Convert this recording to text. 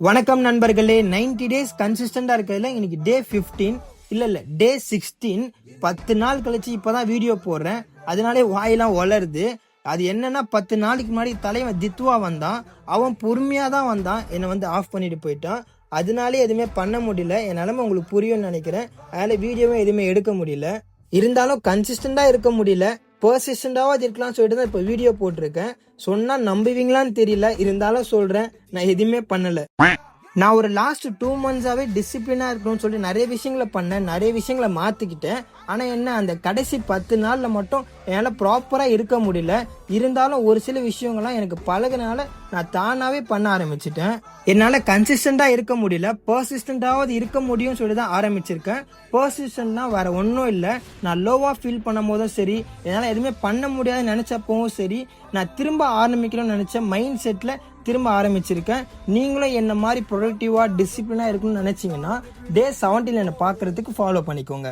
வணக்கம் நண்பர்களே. 90 டேஸ் கன்சிஸ்டண்டா இருக்கிறதுல இன்னைக்கு டே 15 இல்ல டே 16. 10 நாள் கழிச்சு இப்பதான் வீடியோ போடுறேன். அதனாலே வாயெல்லாம் வளருது. அது என்னன்னா 10 நாளைக்கு முன்னாடி தலைவன் தித்துவா வந்தான். அவன் பொறுமையா தான் வந்தான், என்னை ஆஃப் பண்ணிட்டு போயிட்டான். அதனாலே எதுவுமே பண்ண முடியல. என் நிலைமை உங்களுக்கு புரியும்னு நினைக்கிறேன். அதனால வீடியோவும் எதுவுமே எடுக்க முடியல. இருந்தாலும் கன்சிஸ்டண்டா இருக்க முடியல, பர்சிஸ்டண்டாவது இருக்கலாம்னு சொல்லிட்டு தான் இப்போ வீடியோ போட்டிருக்கேன். சொன்னா நம்புவீங்களான்னு தெரியல, இருந்தாலும் சொல்றேன், நான் எதுவுமே பண்ணல. நான் ஒரு லாஸ்ட் 2 months டிசிப்ளினா இருக்கணும்னு சொல்லி நிறைய விஷயங்களை பண்ணேன், நிறைய விஷயங்களை மாத்திக்கிட்டேன். ஆனா என்ன, அந்த கடைசி 10 நாள்ல மட்டும் என்னால ப்ராப்பரா இருக்க முடியல. இருந்தாலும் ஒரு சில விஷயங்கள்லாம் எனக்கு பழகினால நான் தானாவே பண்ண ஆரம்பிச்சிட்டேன். என்னால கன்சிஸ்டண்டா இருக்க முடியல, பர்சிஸ்டண்டாவது இருக்க முடியும்னு சொல்லி தான் ஆரம்பிச்சிருக்கேன். பர்சிஸ்டன்ட்னா வேற ஒன்றும் இல்லை. நான் லோவா ஃபீல் பண்ணும் போதும் சரி, என்னால் எதுவுமே பண்ண முடியாதுன்னு நினைச்சப்பவும் சரி, நான் திரும்ப ஆரம்பிக்கணும்னு நினைச்ச மைண்ட் செட்ல திரும்ப ஆரம்பிச்சிருக்கேன். நீங்களும் என்ன மாதிரி ப்ரொடக்டிவா டிசிப்ளினா இருக்கணும்னு நினைச்சீங்கன்னா டே 17 என்னை பார்க்கறதுக்கு ஃபாலோ பண்ணிக்கோங்க.